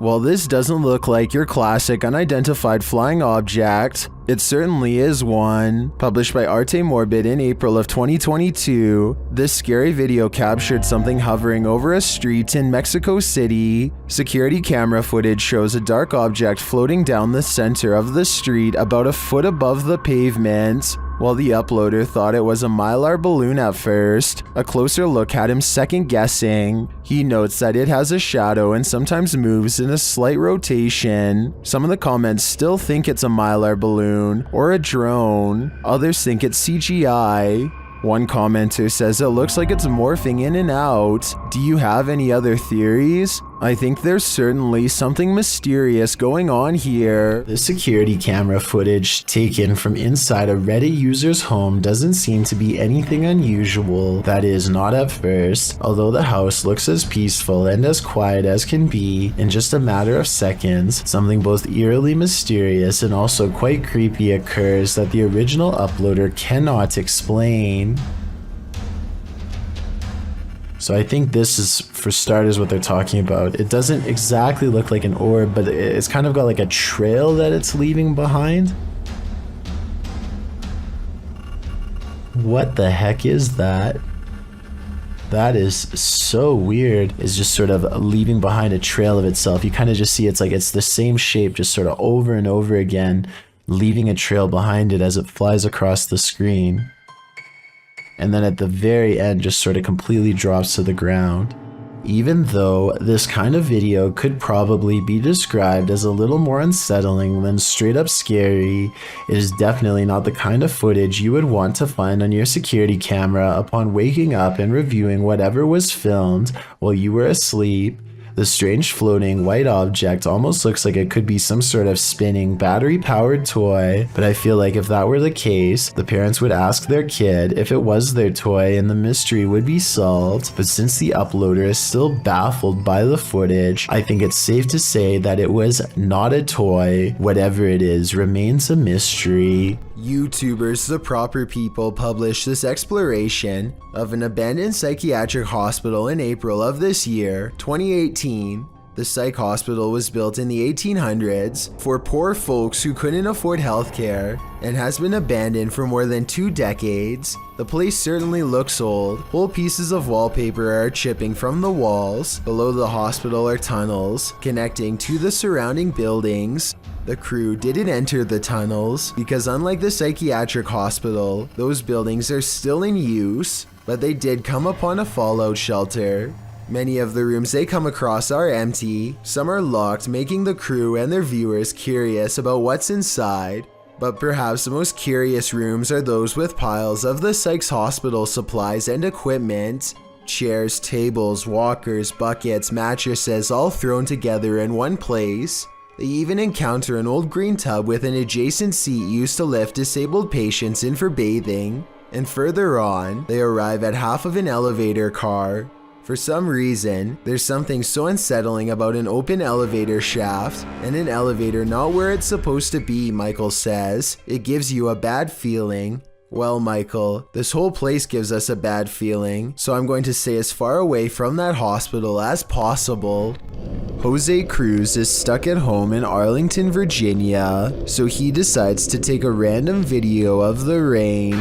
While this doesn't look like your classic unidentified flying object, it certainly is one. Published by Arte Morbid in April of 2022, this scary video captured something hovering over a street in Mexico City. Security camera footage shows a dark object floating down the center of the street about a foot above the pavement. While the uploader thought it was a Mylar balloon at first, a closer look had him second guessing. He notes that it has a shadow and sometimes moves in a slight rotation. Some of the comments still think it's a Mylar balloon or a drone. Others think it's CGI. One commenter says it looks like it's morphing in and out. Do you have any other theories? I think there's certainly something mysterious going on here. The security camera footage taken from inside a Reddit user's home doesn't seem to be anything unusual. That is, not at first. Although the house looks as peaceful and as quiet as can be, in just a matter of seconds, something both eerily mysterious and also quite creepy occurs that the original uploader cannot explain. So I think this is, for starters, what they're talking about. It doesn't exactly look like an orb, but it's kind of got like a trail that it's leaving behind. What the heck is that? That is so weird. It's just sort of leaving behind a trail of itself. You kind of just see it's the same shape, just sort of over and over again, leaving a trail behind it as it flies across the screen. And then at the very end just sort of completely drops to the ground. Even though this kind of video could probably be described as a little more unsettling than straight up scary, it is definitely not the kind of footage you would want to find on your security camera upon waking up and reviewing whatever was filmed while you were asleep. The strange floating white object almost looks like it could be some sort of spinning battery-powered toy, but I feel like if that were the case, the parents would ask their kid if it was their toy and the mystery would be solved. But since the uploader is still baffled by the footage, I think it's safe to say that it was not a toy. Whatever it is remains a mystery. YouTubers The Proper People published this exploration of an abandoned psychiatric hospital in April of this year, 2018. The psych hospital was built in the 1800s for poor folks who couldn't afford healthcare and has been abandoned for more than 2 decades. The place certainly looks old. Whole pieces of wallpaper are chipping from the walls. Below the hospital are tunnels connecting to the surrounding buildings. The crew didn't enter the tunnels because, unlike the psychiatric hospital, those buildings are still in use, but they did come upon a fallout shelter. Many of the rooms they come across are empty. Some are locked, making the crew and their viewers curious about what's inside. But perhaps the most curious rooms are those with piles of the psych's hospital supplies and equipment. Chairs, tables, walkers, buckets, mattresses, all thrown together in one place. They even encounter an old green tub with an adjacent seat used to lift disabled patients in for bathing. And further on, they arrive at half of an elevator car. For some reason, there's something so unsettling about an open elevator shaft and an elevator not where it's supposed to be, Michael says. It gives you a bad feeling. Well, Michael, this whole place gives us a bad feeling, so I'm going to stay as far away from that hospital as possible. Jose Cruz is stuck at home in Arlington, Virginia, so he decides to take a random video of the rain.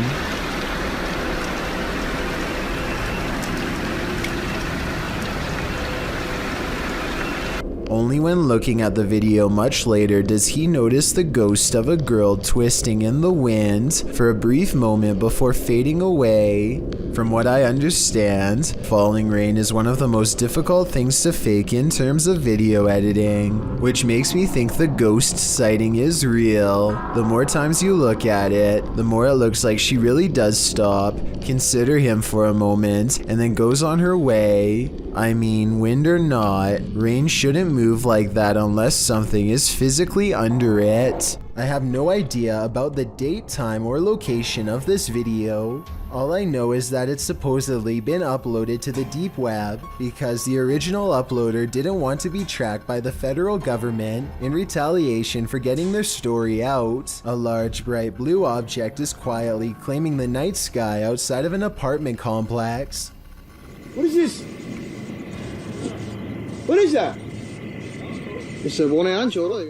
Only when looking at the video much later does he notice the ghost of a girl twisting in the wind for a brief moment before fading away. From what I understand, falling rain is one of the most difficult things to fake in terms of video editing, which makes me think the ghost sighting is real. The more times you look at it, the more it looks like she really does stop, consider him for a moment, and then goes on her way. I mean, wind or not, rain shouldn't move like that unless something is physically under it. I have no idea about the date, time, or location of this video. All I know is that it's supposedly been uploaded to the deep web because the original uploader didn't want to be tracked by the federal government in retaliation for getting their story out. A large bright blue object is quietly claiming the night sky outside of an apartment complex. What is this? What is that?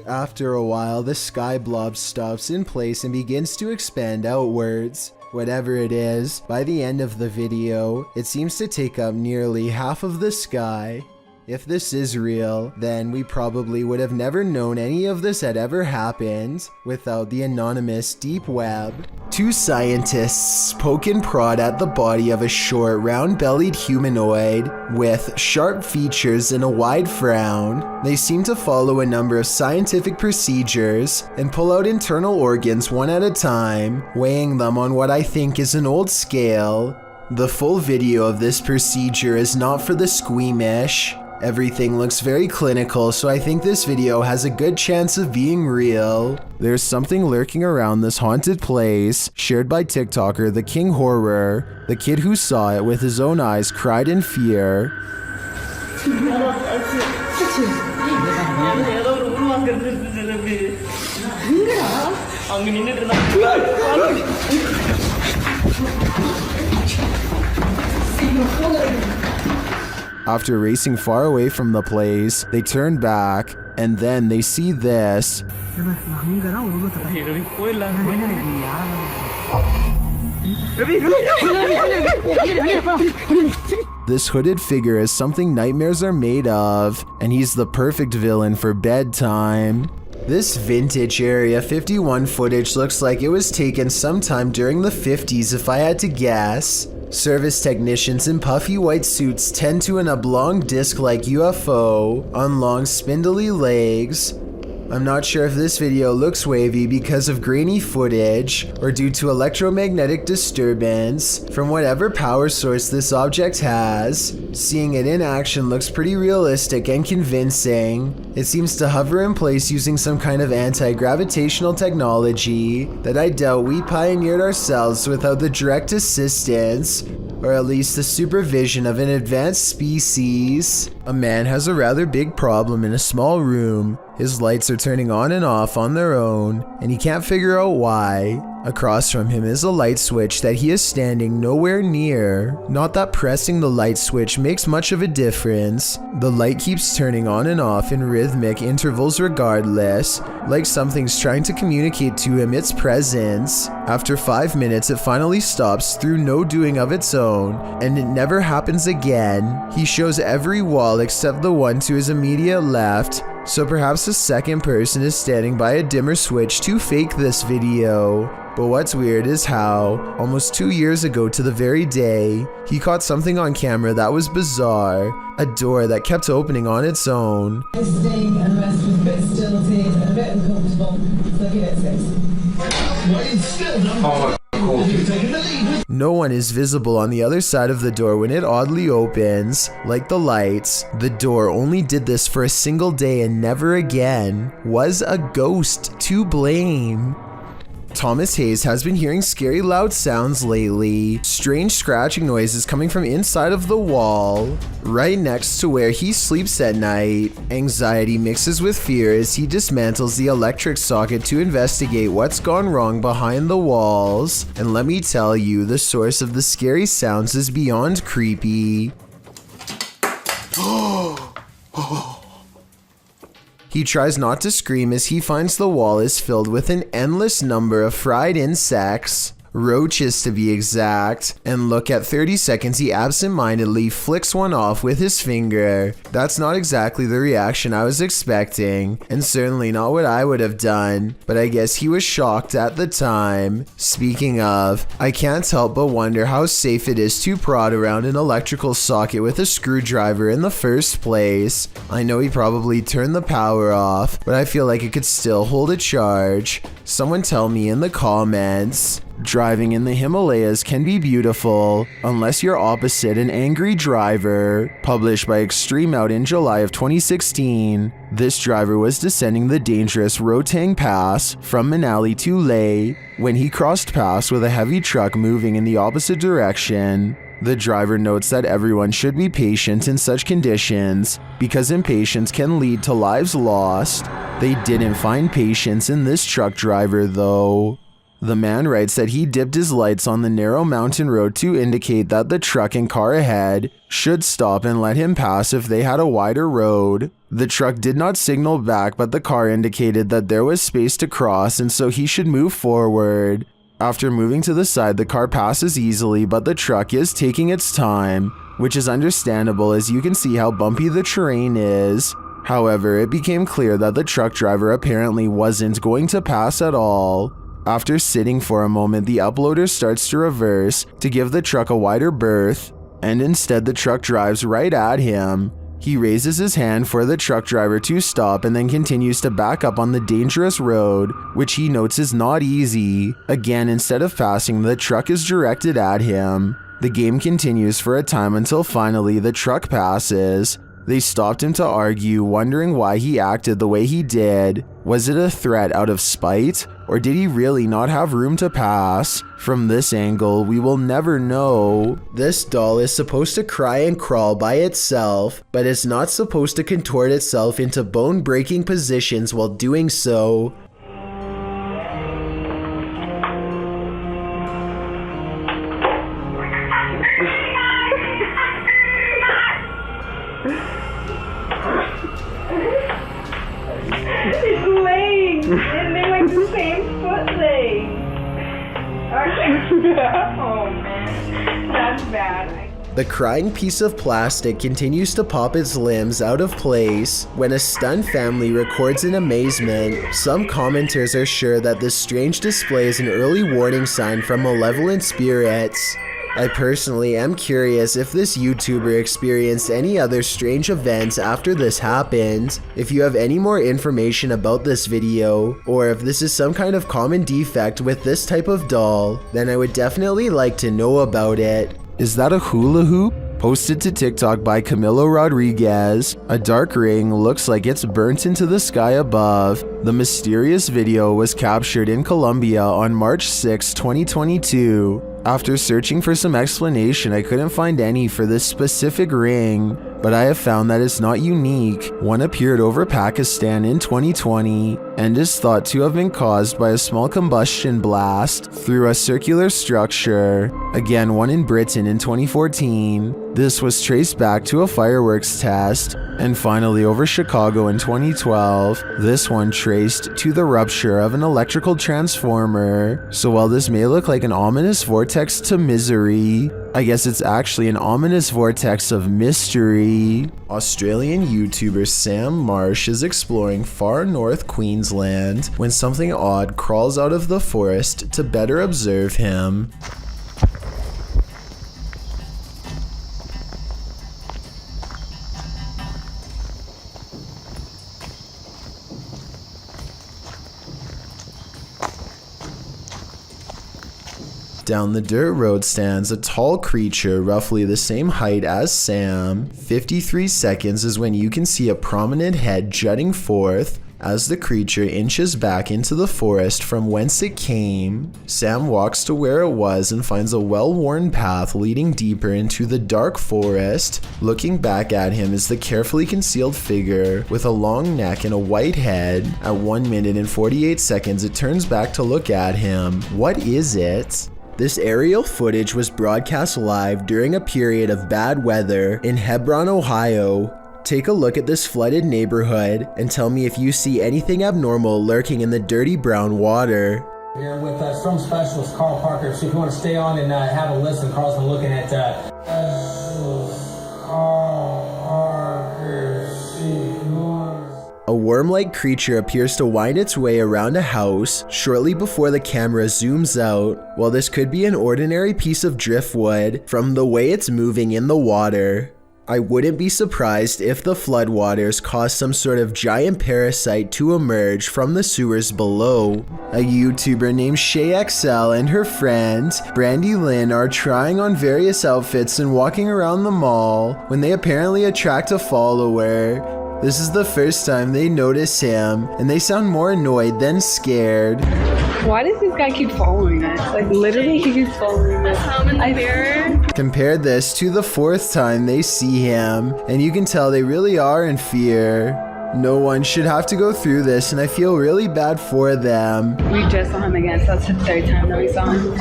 After a while, the sky blob stops in place and begins to expand outwards. Whatever it is, by the end of the video, it seems to take up nearly half of the sky. If this is real, then we probably would have never known any of this had ever happened without the anonymous deep web. Two scientists poke and prod at the body of a short, round-bellied humanoid with sharp features and a wide frown. They seem to follow a number of scientific procedures and pull out internal organs one at a time, weighing them on what I think is an old scale. The full video of this procedure is not for the squeamish. Everything looks very clinical, so I think this video has a good chance of being real. There's something lurking around this haunted place, shared by TikToker The King Horror. The kid who saw it with his own eyes cried in fear. After racing far away from the place, they turn back, and then they see this. This hooded figure is something nightmares are made of, and he's the perfect villain for bedtime. This vintage Area 51 footage looks like it was taken sometime during the 50s if I had to guess. Service technicians in puffy white suits tend to an oblong disc-like UFO on long spindly legs. I'm not sure if this video looks wavy because of grainy footage or due to electromagnetic disturbance from whatever power source this object has. Seeing it in action looks pretty realistic and convincing. It seems to hover in place using some kind of anti-gravitational technology that I doubt we pioneered ourselves without the direct assistance, or at least the supervision of an advanced species. A man has a rather big problem in a small room. His lights are turning on and off on their own, and he can't figure out why. Across from him is a light switch that he is standing nowhere near. Not that pressing the light switch makes much of a difference. The light keeps turning on and off in rhythmic intervals regardless, like something's trying to communicate to him its presence. After 5 minutes, it finally stops through no doing of its own, and it never happens again. He shows every wall except the one to his immediate left, so perhaps a second person is standing by a dimmer switch to fake this video. But what's weird is how, almost 2 years ago to the very day, he caught something on camera that was bizarre. A door that kept opening on its own. No one is visible on the other side of the door when it oddly opens. Like the lights, the door only did this for a single day and never again. Was a ghost to blame? Thomas Hayes has been hearing scary loud sounds lately. Strange scratching noises coming from inside of the wall, right next to where he sleeps at night. Anxiety mixes with fear as he dismantles the electric socket to investigate what's gone wrong behind the walls. And let me tell you, the source of the scary sounds is beyond creepy. He tries not to scream as he finds the wall is filled with an endless number of fried insects, roaches to be exact, and look, at 30 seconds he absent-mindedly flicks one off with his finger. That's not exactly the reaction I was expecting, and certainly not what I would have done, but I guess he was shocked at the time. Speaking of, I can't help but wonder how safe it is to prod around an electrical socket with a screwdriver in the first place. I know he probably turned the power off, but I feel like it could still hold a charge. Someone tell me in the comments. Driving in the Himalayas can be beautiful, unless you're opposite an angry driver. Published by Extreme Out in July of 2016. This driver was descending the dangerous Rotang Pass from Manali to Leh when he crossed paths with a heavy truck moving in the opposite direction. The driver notes that everyone should be patient in such conditions because impatience can lead to lives lost. They didn't find patience in this truck driver though. The man writes that he dipped his lights on the narrow mountain road to indicate that the truck and car ahead should stop and let him pass if they had a wider road. The truck did not signal back, but the car indicated that there was space to cross and so he should move forward. After moving to the side, the car passes easily, but the truck is taking its time, which is understandable as you can see how bumpy the terrain is. However, it became clear that the truck driver apparently wasn't going to pass at all. After sitting for a moment, the uploader starts to reverse to give the truck a wider berth, and instead the truck drives right at him. He raises his hand for the truck driver to stop and then continues to back up on the dangerous road, which he notes is not easy. Again, instead of passing, the truck is directed at him. The game continues for a time until finally the truck passes. They stopped him to argue, wondering why he acted the way he did. Was it a threat out of spite, or did he really not have room to pass? From this angle, we will never know. This doll is supposed to cry and crawl by itself, but it's not supposed to contort itself into bone-breaking positions while doing so. Its legs! And they're like the same foot legs. Oh man, that's bad. The crying piece of plastic continues to pop its limbs out of place when a stunned family records in amazement. Some commenters are sure that this strange display is an early warning sign from malevolent spirits. I personally am curious if this YouTuber experienced any other strange events after this happened. If you have any more information about this video, or if this is some kind of common defect with this type of doll, then I would definitely like to know about it. Is that a hula hoop? Posted to TikTok by Camilo Rodriguez. A dark ring looks like it's burnt into the sky above. The mysterious video was captured in Colombia on March 6, 2022. After searching for some explanation, I couldn't find any for this specific ring, but I have found that it's not unique. One appeared over Pakistan in 2020 and is thought to have been caused by a small combustion blast through a circular structure. Again, one in Britain in 2014. This was traced back to a fireworks test, and finally over Chicago in 2012. This one traced to the rupture of an electrical transformer. So while this may look like an ominous vortex to misery, I guess it's actually an ominous vortex of mystery. Australian YouTuber Sam Marsh is exploring far north Queensland when something odd crawls out of the forest to better observe him. Down the dirt road stands a tall creature roughly the same height as Sam. 53 seconds is when you can see a prominent head jutting forth as the creature inches back into the forest from whence it came. Sam walks to where it was and finds a well-worn path leading deeper into the dark forest. Looking back at him is the carefully concealed figure with a long neck and a white head. At 1 minute and 48 seconds, it turns back to look at him. What is it? This aerial footage was broadcast live during a period of bad weather in Hebron, Ohio. Take a look at this flooded neighborhood and tell me if you see anything abnormal lurking in the dirty brown water. Here with storm specialist Carl Parker, so if you want to stay on and have a listen, Carl's been looking at A worm-like creature appears to wind its way around a house shortly before the camera zooms out. While this could be an ordinary piece of driftwood from the way it's moving in the water, I wouldn't be surprised if the floodwaters caused some sort of giant parasite to emerge from the sewers below. A YouTuber named ShayXL and her friend, Brandy Lynn, are trying on various outfits and walking around the mall when they apparently attract a follower. This is the first time they notice him, and they sound more annoyed than scared. Why does this guy keep following us? Like, literally, he keeps following us. I'm in the mirror. Compare this to the fourth time they see him, and you can tell they really are in fear. No one should have to go through this, and I feel really bad for them. We just saw him again, so that's the third time that we saw him.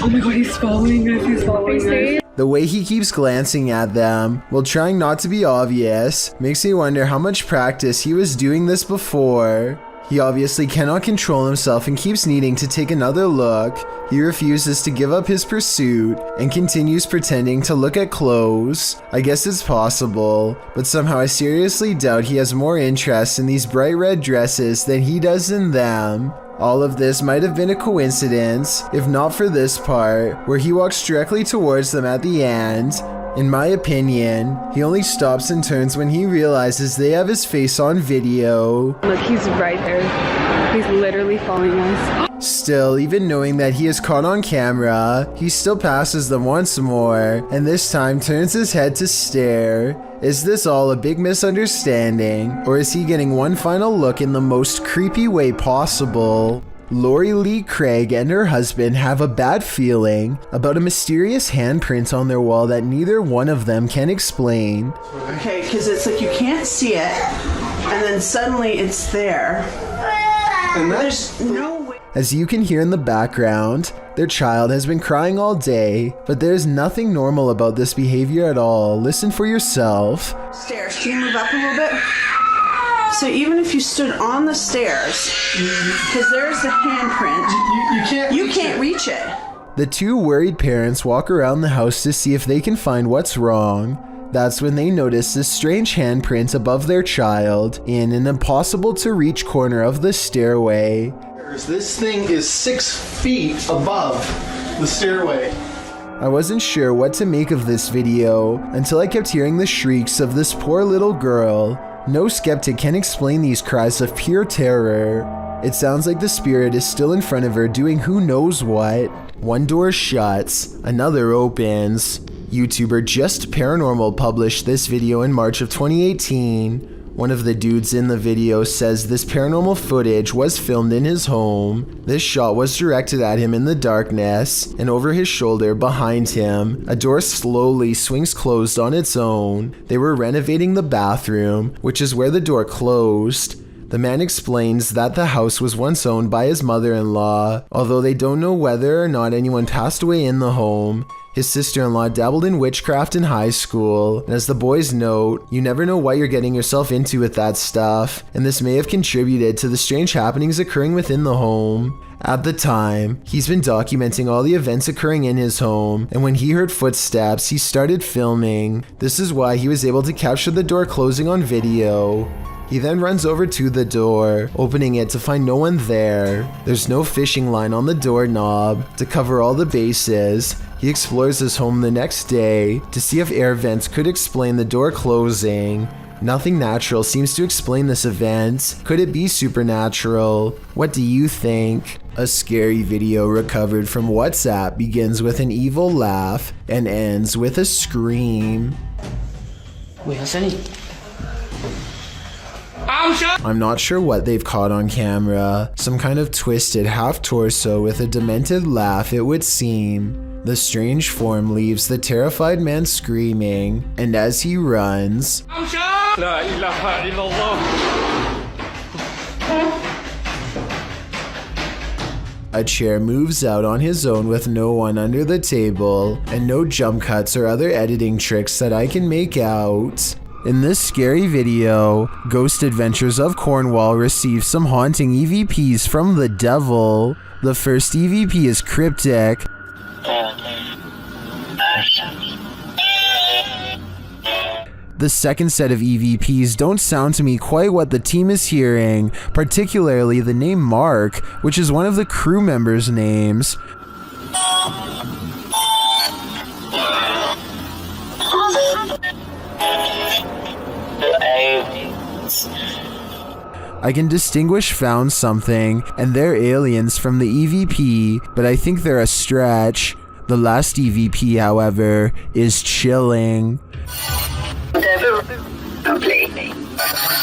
Oh my god, he's following us, he's following us. The way he keeps glancing at them, while trying not to be obvious, makes me wonder how much practice he was doing this before. He obviously cannot control himself and keeps needing to take another look. He refuses to give up his pursuit and continues pretending to look at clothes. I guess it's possible, but somehow I seriously doubt he has more interest in these bright red dresses than he does in them. All of this might have been a coincidence, if not for this part, where he walks directly towards them at the end. In my opinion, he only stops and turns when he realizes they have his face on video. Look, he's right there. He's literally following us. Still, even knowing that he is caught on camera, he still passes them once more, and this time turns his head to stare. Is this all a big misunderstanding, or is he getting one final look in the most creepy way possible? Lori Lee Craig and her husband have a bad feeling about a mysterious handprint on their wall that neither one of them can explain. Okay, because it's like you can't see it, and then suddenly it's there. And there's no way. As you can hear in the background, their child has been crying all day, but there's nothing normal about this behavior at all. Listen for yourself. Stairs, can you move up a little bit? So even if you stood on the stairs, because there's the handprint, you can't reach it. The two worried parents walk around the house to see if they can find what's wrong. That's when they notice this strange handprint above their child in an impossible to reach corner of the stairway. This thing is 6 feet above the stairway. I wasn't sure what to make of this video until I kept hearing the shrieks of this poor little girl. No skeptic can explain these cries of pure terror. It sounds like the spirit is still in front of her doing who knows what. One door shuts, another opens. YouTuber Just Paranormal published this video in March of 2018. One of the dudes in the video says this paranormal footage was filmed in his home. This shot was directed at him in the darkness, and over his shoulder behind him, a door slowly swings closed on its own. They were renovating the bathroom, which is where the door closed. The man explains that the house was once owned by his mother-in-law, although they don't know whether or not anyone passed away in the home. His sister-in-law dabbled in witchcraft in high school, and as the boys note, you never know what you're getting yourself into with that stuff, and this may have contributed to the strange happenings occurring within the home. At the time, he's been documenting all the events occurring in his home, and when he heard footsteps, he started filming. This is why he was able to capture the door closing on video. He then runs over to the door, opening it to find no one there. There's no fishing line on the doorknob. To cover all the bases, he explores his home the next day to see if air vents could explain the door closing. Nothing natural seems to explain this event. Could it be supernatural? What do you think? A scary video recovered from WhatsApp begins with an evil laugh and ends with a scream. I'm not sure what they've caught on camera. Some kind of twisted half torso with a demented laugh, it would seem. The strange form leaves the terrified man screaming, and as he runs, a chair moves out on his own with no one under the table, and no jump cuts or other editing tricks that I can make out. In this scary video, Ghost Adventures of Cornwall receives some haunting EVPs from the devil. The first EVP is cryptic. The second set of EVPs don't sound to me quite what the team is hearing, particularly the name Mark, which is one of the crew members' names. I can distinguish found something and they're aliens from the EVP, but I think they're a stretch. The last EVP, however, is chilling.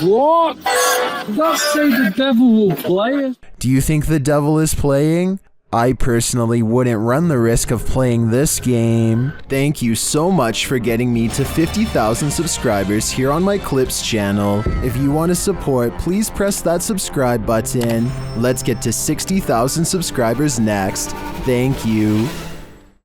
What? Does that say the devil will play it? Do you think the devil is playing? I personally wouldn't run the risk of playing this game. Thank you so much for getting me to 50,000 subscribers here on my Clips channel. If you want to support, please press that subscribe button. Let's get to 60,000 subscribers next. Thank you.